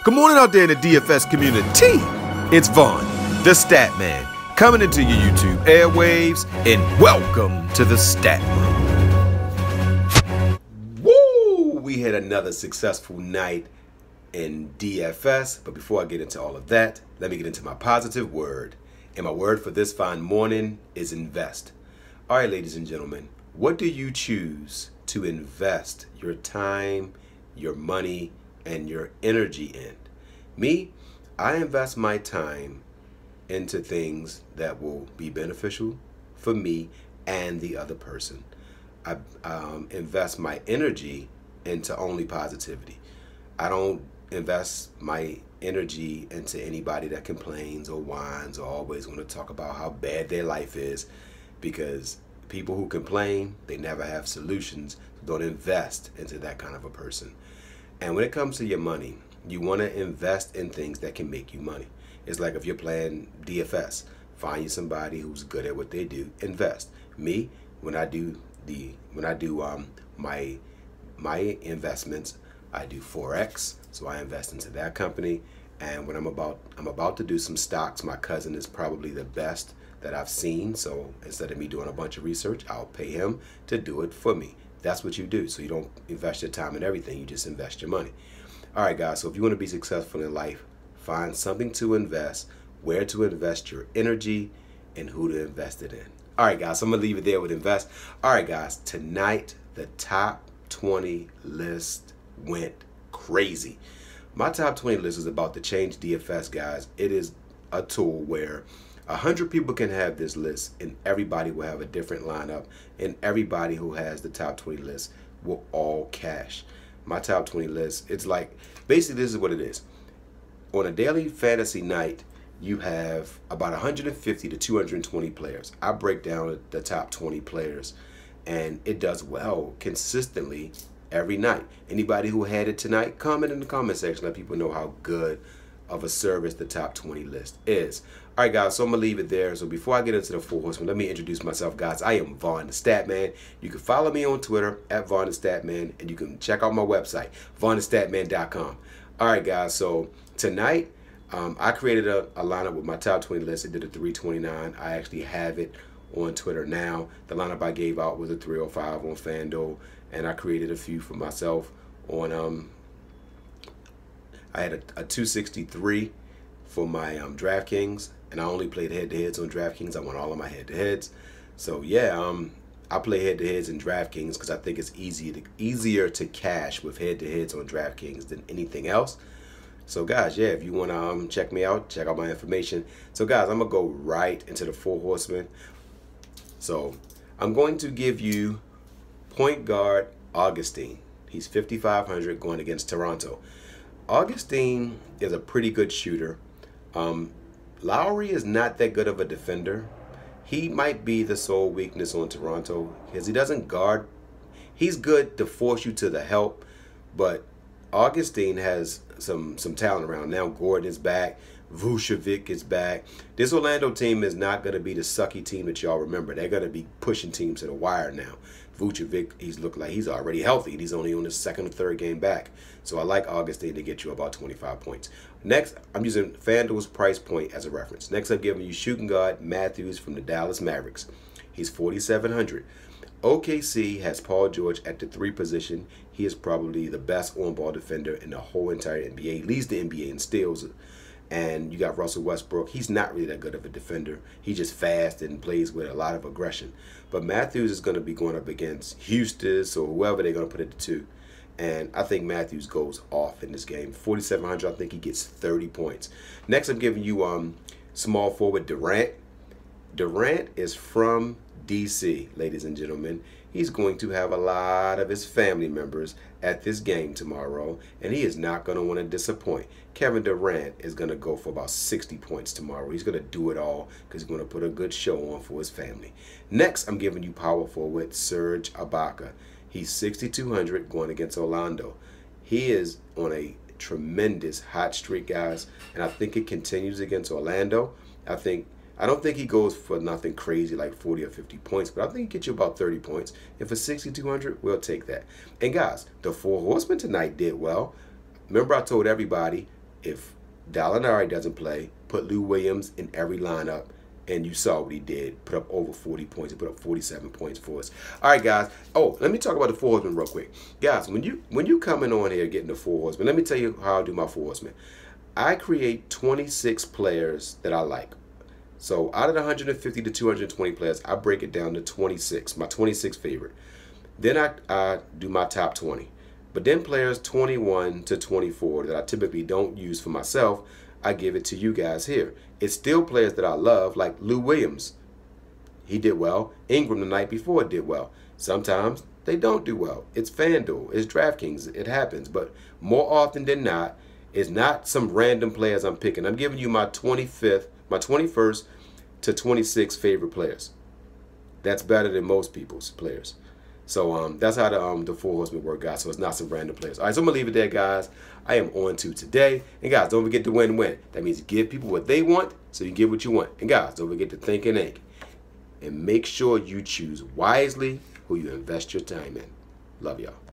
Good morning out there in the DFS community. It's Vaughn, the Stat Man, coming into your YouTube airwaves, and welcome to the Stat Room. Woo! We had another successful night in DFS, but before I get into all of that, let me get into my positive word. And my word for this fine morning is invest. All right, ladies and gentlemen, what do you choose to invest your time, your money, and your energy in? Me, I invest my time into things that will be beneficial for me and the other person. I invest my energy into only positivity. I don't invest my energy into anybody that complains or whines or always want to talk about how bad their life is, because people who complain, they never have solutions. So don't invest into that kind of a person. And when it comes to your money, you want to invest in things that can make you money. It's like if you're playing DFS, find you somebody who's good at what they do, invest. Me, when I do my investments, I do Forex, so I invest into that company. And when I'm about to do some stocks, my cousin is probably the best that I've seen. So instead of me doing a bunch of research, I'll pay him to do it for me. That's what you do. So you don't invest your time in everything, you just invest your money. All right, guys, so if you want to be successful in life, find something to invest, where to invest your energy, and who to invest it in. All right, guys, so I'm going to leave it there with invest. All right, guys, tonight the top 20 list went crazy. My top 20 list is about to change DFS, guys. It is a tool where 100 people can have this list, and everybody will have a different lineup, and everybody who has the top 20 list will all cash. My top 20 list, it's like, basically this is what it is. On a daily fantasy night, you have about 150 to 220 players. I break down the top 20 players, and it does well consistently every night. Anybody who had it tonight, comment in the comment section, let people know how good of a service the top 20 list is. All right, guys, so I'm going to leave it there. So before I get into the 4Horsemen, let me introduce myself, guys. I am Vaughn the Stat Man. You can follow me on Twitter at VonnTheStaTman, and you can check out my website, VonnTheStaTman.com. All right, guys, so tonight I created a lineup with my top 20 list. I did a 329. I actually have it on Twitter now. The lineup I gave out was a 305 on Fanduel, and I created a few for myself on I had a 263 for my Draftkings, and I only played head-to-heads on Draftkings. I won all of my head-to-heads. So yeah, I play head-to-heads in Draftkings because I think it's easier to cash with head-to-heads on Draftkings than anything else. So guys, yeah, if you want to check me out, check out my information. So guys, I'm going to go right into the 4Horsemen. So I'm going to give you point guard Augustine. He's 5,500 going against Toronto. Augustine is a pretty good shooter. Lowry is not that good of a defender. He might be the sole weakness on Toronto because he doesn't guard. He's good to force you to the help, but Augustine has some talent around. Now Gordon is back. Vucevic is back. This Orlando team is not going to be the sucky team that y'all remember. They're going to be pushing teams to the wire now. Vucevic, he's looked like he's already healthy, and he's only on his second or third game back. So I like Augustine to get you about 25 points. Next, I'm using FanDuel's price point as a reference. Next, I'm giving you shooting guard Matthews from the Dallas Mavericks. He's 4,700. OKC has Paul George at the 3 position. He is probably the best on-ball defender in the whole entire NBA. He leads the NBA in steals. And you got Russell Westbrook. He's not really that good of a defender. He's just fast and plays with a lot of aggression. But Matthews is going to be going up against Houston, so whoever they're going to put it to. And I think Matthews goes off in this game. 4,700, I think he gets 30 points. Next, I'm giving you small forward Durant. Durant is from DC, ladies and gentlemen. He's going to have a lot of his family members at this game tomorrow, and he is not going to want to disappoint. Kevin Durant is going to go for about 60 points tomorrow. He's going to do it all because he's going to put a good show on for his family. Next, I'm giving you power forward Serge Ibaka. He's 6,200 going against Orlando. He is on a tremendous hot streak, guys, and I think it continues against Orlando. I don't think he goes for nothing crazy like 40 or 50 points, but I think he gets you about 30 points. And for 6,200, we'll take that. And guys, the 4 Horsemen tonight did well. Remember I told everybody If Dallinari doesn't play, put Lou Williams in every lineup, and you saw what he did. Put up over 40 points. He put up 47 points for us. All right, guys. Oh, let me talk about the 4-Horsemen real quick. Guys, when you coming on here getting the 4-Horsemen, let me tell you how I do my 4-Horsemen. I create 26 players that I like. So out of the 150 to 220 players, I break it down to 26, my 26 favorite. Then I do my top 20. But then players 21 to 24 that I typically don't use for myself, I give it to you guys here. It's still players that I love, like Lou Williams. He did well. Ingram the night before did well. Sometimes they don't do well. It's Fanduel. It's Draftkings. It happens. But more often than not, it's not some random players I'm picking. I'm giving you my 21st to 26th favorite players. That's better than most people's players. So that's how the 4-Horsemen work, guys. So it's not some random players. All right, so I'm going to leave it there, guys. I am on to today. And, guys, don't forget to win-win. That means give people what they want so you get what you want. And, guys, don't forget to think and ink. And make sure you choose wisely who you invest your time in. Love y'all.